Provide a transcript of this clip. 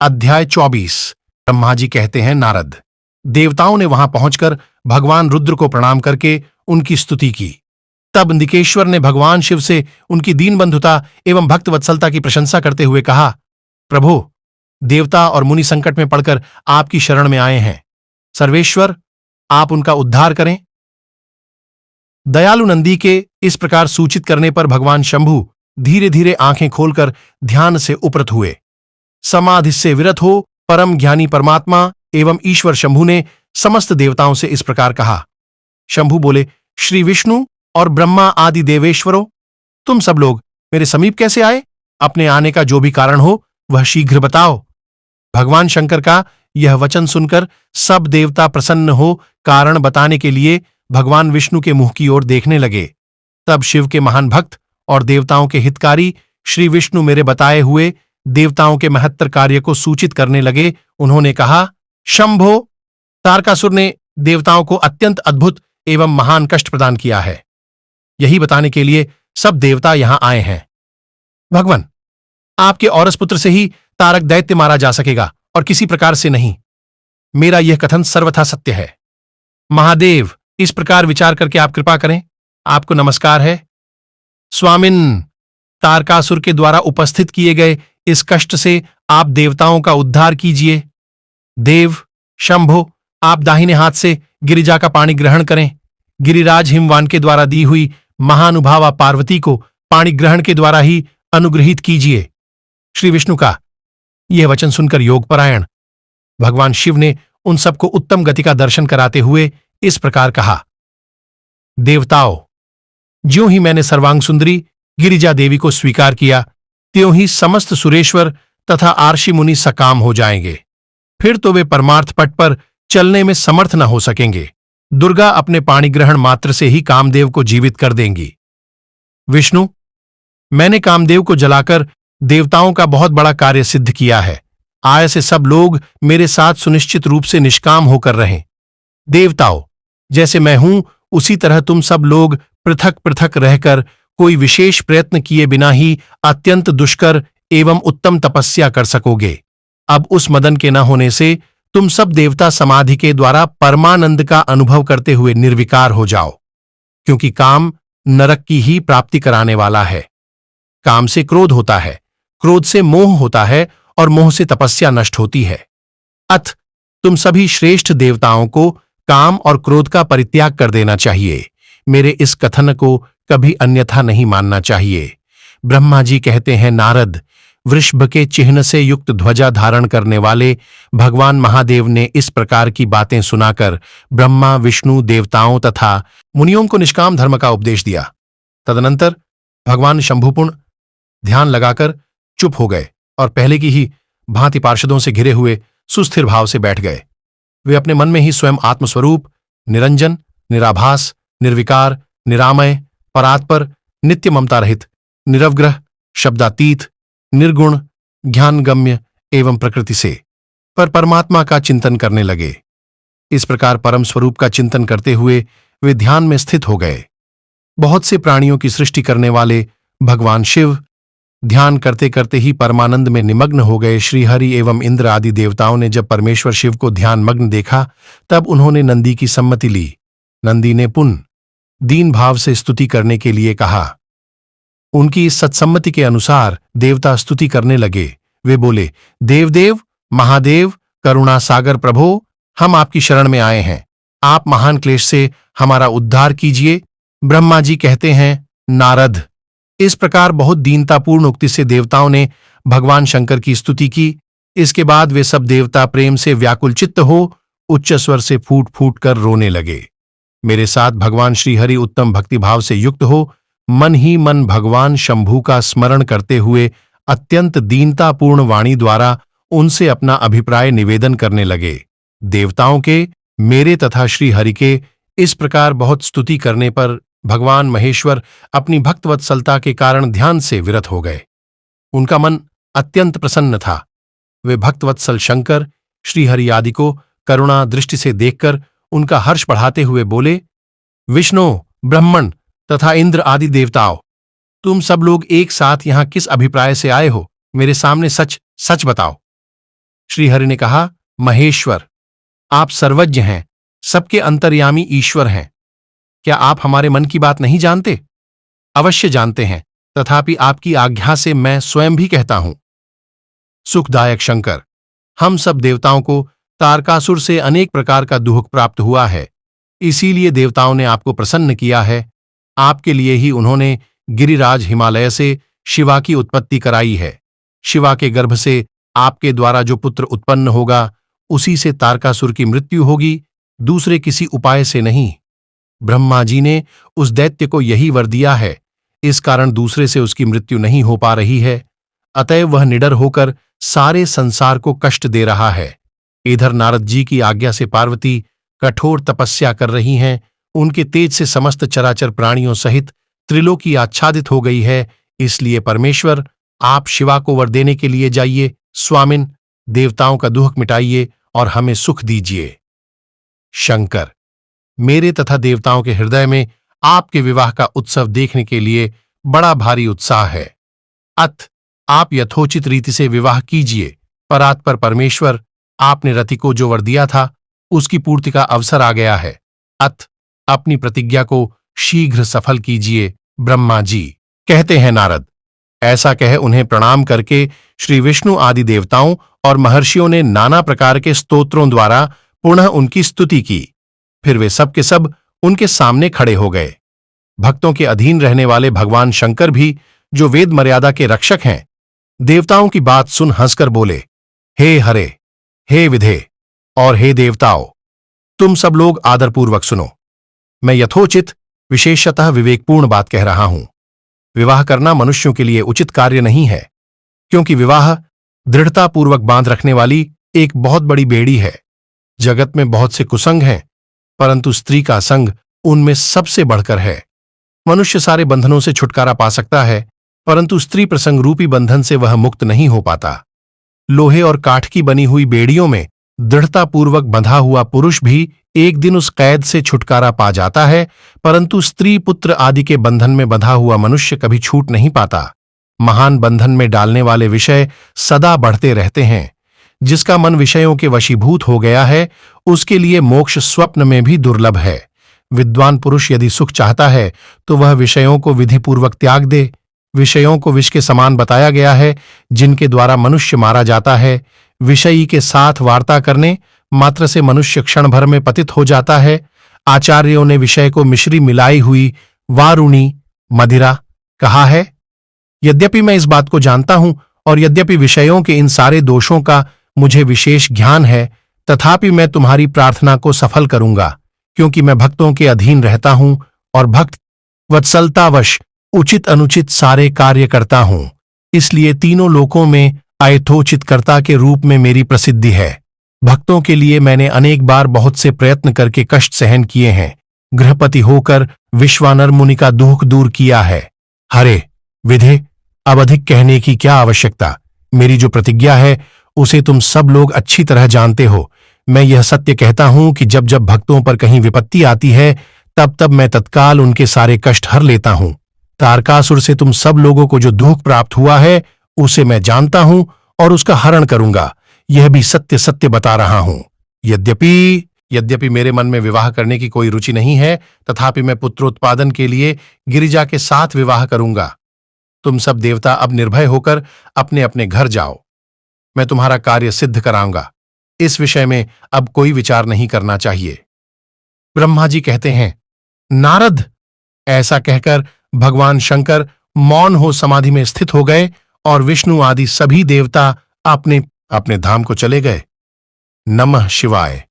अध्याय 24। ब्रह्मा जी कहते हैं नारद। देवताओं ने वहां पहुंचकर भगवान रुद्र को प्रणाम करके उनकी स्तुति की। तब निकेश्वर ने भगवान शिव से उनकी दीनबंधुता एवं भक्तवत्सलता की प्रशंसा करते हुए कहा, प्रभु, देवता और मुनि संकट में पड़कर आपकी शरण में आए हैं। सर्वेश्वर, आप उनका उद्धार करें। दयालु नंदी के इस प्रकार सूचित करने पर भगवान शंभु धीरे धीरे आंखें खोलकर ध्यान से उपरत हुए। समाधि से विरत हो परम ज्ञानी परमात्मा एवं ईश्वर शंभु ने समस्त देवताओं से इस प्रकार कहा। शंभु बोले, श्री विष्णु और ब्रह्मा आदि देवेश्वरों, तुम सब लोग मेरे समीप कैसे आए? अपने आने का जो भी कारण हो वह शीघ्र बताओ। भगवान शंकर का यह वचन सुनकर सब देवता प्रसन्न हो कारण बताने के लिए भगवान विष्णु के मुंह की ओर देखने लगे। तब शिव के महान भक्त और देवताओं के हितकारी श्री विष्णु मेरे बताए हुए देवताओं के महत्तर कार्य को सूचित करने लगे। उन्होंने कहा, शंभो, तारकासुर ने देवताओं को अत्यंत अद्भुत एवं महान कष्ट प्रदान किया है। यही बताने के लिए सब देवता यहां आए हैं। भगवान, आपके औरस पुत्र से ही तारक दैत्य मारा जा सकेगा और किसी प्रकार से नहीं। मेरा यह कथन सर्वथा सत्य है। महादेव, इस प्रकार विचार करके आप कृपा करें। आपको नमस्कार है। स्वामिन, तारकासुर के द्वारा उपस्थित किए गए इस कष्ट से आप देवताओं का उद्धार कीजिए। देव, शंभो, आप दाहिने हाथ से गिरिजा का पानी ग्रहण करें। गिरिराज हिमवान के द्वारा दी हुई महानुभावा पार्वती को पाणी ग्रहण के द्वारा ही अनुग्रहित कीजिए। श्री विष्णु का यह वचन सुनकर योगपरायण भगवान शिव ने उन सबको उत्तम गति का दर्शन कराते हुए इस प्रकार कहा। देवताओं, ज्यों ही मैंने सर्वांग सुंदरी गिरिजा देवी को स्वीकार किया, त्यों ही समस्त सुरेश्वर तथा आर्षि मुनि सकाम हो जाएंगे। फिर तो वे परमार्थ पट पर चलने में समर्थ न हो सकेंगे। दुर्गा अपने पाणी ग्रहण मात्र से ही कामदेव को जीवित कर देंगी। विष्णु, मैंने कामदेव को जलाकर देवताओं का बहुत बड़ा कार्य सिद्ध किया है। आय से सब लोग मेरे साथ सुनिश्चित रूप से निष्काम होकर रहें। देवताओं, जैसे मैं हूं उसी तरह तुम सब लोग पृथक पृथक रहकर कोई विशेष प्रयत्न किए बिना ही अत्यंत दुष्कर एवं उत्तम तपस्या कर सकोगे। अब उस मदन के न होने से तुम सब देवता समाधि के द्वारा परमानंद का अनुभव करते हुए निर्विकार हो जाओ, क्योंकि काम नरक की ही प्राप्ति कराने वाला है। काम से क्रोध होता है, क्रोध से मोह होता है और मोह से तपस्या नष्ट होती है। अथ तुम सभी श्रेष्ठ देवताओं को काम और क्रोध का परित्याग कर देना चाहिए। मेरे इस कथन को कभी अन्यथा नहीं मानना चाहिए। ब्रह्मा जी कहते हैं, नारद, वृषभ के चिह्न से युक्त ध्वजा धारण करने वाले भगवान महादेव ने इस प्रकार की बातें सुनाकर ब्रह्मा, विष्णु, देवताओं तथा मुनियों को निष्काम धर्म का उपदेश दिया। तदनंतर भगवान शंभुपूर्ण ध्यान लगाकर चुप हो गए और पहले की ही भांति पार्षदों से घिरे हुए सुस्थिर भाव से बैठ गए। वे अपने मन में ही स्वयं आत्मस्वरूप, निरंजन, निराभास, निर्विकार, निरामय, परात्पर, नित्य ममता रहित, निरवग्रह, शब्दातीत, निर्गुण, ज्ञानगम्य एवं प्रकृति से पर परमात्मा का चिंतन करने लगे। इस प्रकार परम स्वरूप का चिंतन करते हुए वे ध्यान में स्थित हो गए। बहुत से प्राणियों की सृष्टि करने वाले भगवान शिव ध्यान करते करते ही परमानंद में निमग्न हो गए। श्रीहरि एवं इंद्र आदि देवताओं ने जब परमेश्वर शिव को ध्यान मग्न देखा, तब उन्होंने नंदी की सम्मति ली। नंदी ने पुनः दीन भाव से स्तुति करने के लिए कहा। उनकी इस सत्सम्मति के अनुसार देवता स्तुति करने लगे। वे बोले, देवदेव, महादेव, करुणा सागर प्रभो, हम आपकी शरण में आए हैं। आप महान क्लेश से हमारा उद्धार कीजिए। ब्रह्मा जी कहते हैं, नारद, इस प्रकार बहुत दीनतापूर्ण उक्ति से देवताओं ने भगवान शंकर की स्तुति की। इसके बाद वे सब देवता प्रेम से व्याकुल चित्त हो उच्च स्वर से फूट फूट कर रोने लगे। मेरे साथ भगवान श्रीहरि उत्तम भक्तिभाव से युक्त हो मन ही मन भगवान शंभु का स्मरण करते हुए अत्यंत दीनतापूर्ण वाणी द्वारा उनसे अपना अभिप्राय निवेदन करने लगे। देवताओं के, मेरे तथा श्रीहरि के इस प्रकार बहुत स्तुति करने पर भगवान महेश्वर अपनी भक्तवत्सलता के कारण ध्यान से विरत हो गए। उनका मन अत्यंत प्रसन्न था। वे भक्तवत्सल शंकर, श्रीहरि आदि को करुणा दृष्टि से देखकर उनका हर्ष बढ़ाते हुए बोले, विष्णु, ब्रह्मण तथा इंद्र आदि देवताओं, तुम सब लोग एक साथ यहां किस अभिप्राय से आए हो? मेरे सामने सच सच बताओ। श्रीहरि ने कहा, महेश्वर, आप सर्वज्ञ हैं, सबके अंतर्यामी ईश्वर हैं। क्या आप हमारे मन की बात नहीं जानते? अवश्य जानते हैं, तथापि आपकी आज्ञा से मैं स्वयं भी कहता हूं। सुखदायक शंकर, हम सब देवताओं को तारकासुर से अनेक प्रकार का दुख प्राप्त हुआ है, इसीलिए देवताओं ने आपको प्रसन्न किया है। आपके लिए ही उन्होंने गिरिराज हिमालय से शिवा की उत्पत्ति कराई है। शिवा के गर्भ से आपके द्वारा जो पुत्र उत्पन्न होगा, उसी से तारकासुर की मृत्यु होगी, दूसरे किसी उपाय से नहीं। ब्रह्मा जी ने उस दैत्य को यही वर दिया है, इस कारण दूसरे से उसकी मृत्यु नहीं हो पा रही है। अतएव वह निडर होकर सारे संसार को कष्ट दे रहा है। इधर नारद जी की आज्ञा से पार्वती कठोर तपस्या कर रही हैं, उनके तेज से समस्त चराचर प्राणियों सहित त्रिलोकी आच्छादित हो गई है। इसलिए परमेश्वर, आप शिवा को वर देने के लिए जाइए। स्वामिन, देवताओं का दुख मिटाइए और हमें सुख दीजिए। शंकर, मेरे तथा देवताओं के हृदय में आपके विवाह का उत्सव देखने के लिए बड़ा भारी उत्साह है। अत आप यथोचित रीति से विवाह कीजिए। परात्पर परमेश्वर, आपने रति को जो वर दिया था, उसकी पूर्ति का अवसर आ गया है। अत अपनी प्रतिज्ञा को शीघ्र सफल कीजिए। ब्रह्मा जी, कहते हैं नारद। ऐसा कह उन्हें प्रणाम करके श्री विष्णु आदि देवताओं और महर्षियों ने नाना प्रकार के स्तोत्रों द्वारा पुनः उनकी स्तुति की। फिर वे सब के सब उनके सामने खड़े हो गए। भक्तों के अधीन रहने वाले भगवान शंकर भी, जो वेद मर्यादा के रक्षक हैं, देवताओं की बात सुन हंसकर बोले, हे हरे, हे विधे और हे देवताओं, तुम सब लोग आदरपूर्वक सुनो। मैं यथोचित विशेषतः विवेकपूर्ण बात कह रहा हूं। विवाह करना मनुष्यों के लिए उचित कार्य नहीं है, क्योंकि विवाह दृढ़तापूर्वक बांध रखने वाली एक बहुत बड़ी बेड़ी है। जगत में बहुत से कुसंग हैं, परंतु स्त्री का संग उनमें सबसे बढ़कर है। मनुष्य सारे बंधनों से छुटकारा पा सकता है, परंतु स्त्री प्रसंग रूपी बंधन से वह मुक्त नहीं हो पाता। लोहे और काठ की बनी हुई बेड़ियों में दृढ़तापूर्वक बंधा हुआ पुरुष भी एक दिन उस कैद से छुटकारा पा जाता है, परंतु स्त्री पुत्र आदि के बंधन में बंधा हुआ मनुष्य कभी छूट नहीं पाता। महान बंधन में डालने वाले विषय सदा बढ़ते रहते हैं। जिसका मन विषयों के वशीभूत हो गया है, उसके लिए मोक्ष स्वप्न में भी दुर्लभ है। विद्वान पुरुष यदि सुख चाहता है तो वह विषयों को विधिपूर्वक त्याग दे। विषयों को विष के समान बताया गया है, जिनके द्वारा मनुष्य मारा जाता है। विषयी के साथ वार्ता करने मात्र से मनुष्य क्षण भर में पतित हो जाता है। आचार्यों ने विषय को मिश्री मिलाई हुई वारुणी मदिरा कहा है। यद्यपि मैं इस बात को जानता हूं और यद्यपि विषयों के इन सारे दोषों का मुझे विशेष ज्ञान है, तथापि मैं तुम्हारी प्रार्थना को सफल करूंगा, क्योंकि मैं भक्तों के अधीन रहता हूं और भक्त वत्सलतावश उचित अनुचित सारे कार्य करता हूं। इसलिए तीनों लोकों में अयथोचित कर्ता के रूप में मेरी प्रसिद्धि है। भक्तों के लिए मैंने अनेक बार बहुत से प्रयत्न करके कष्ट सहन किए हैं। गृहपति होकर विश्वानर मुनि का दुख दूर किया है। हरे विधे, अब अधिक कहने की क्या आवश्यकता। मेरी जो प्रतिज्ञा है उसे तुम सब लोग अच्छी तरह जानते हो। मैं यह सत्य कहता हूं कि जब जब भक्तों पर कहीं विपत्ति आती है, तब तब मैं तत्काल उनके सारे कष्ट हर लेता हूं। तारकासुर से तुम सब लोगों को जो दुख प्राप्त हुआ है, उसे मैं जानता हूं और उसका हरण करूंगा। यह भी सत्य सत्य बता रहा हूं। यद्यपि मेरे मन में विवाह करने की कोई रुचि नहीं है, तथापि मैं पुत्रोत्पादन के लिए गिरिजा के साथ विवाह करूंगा। तुम सब देवता अब निर्भय होकर अपने अपने घर जाओ। मैं तुम्हारा कार्य सिद्ध कराऊंगा। इस विषय में अब कोई विचार नहीं करना चाहिए। ब्रह्मा जी कहते हैं, नारद, ऐसा कहकर भगवान शंकर मौन हो समाधि में स्थित हो गए और विष्णु आदि सभी देवता अपने अपने धाम को चले गए। नमः शिवाय।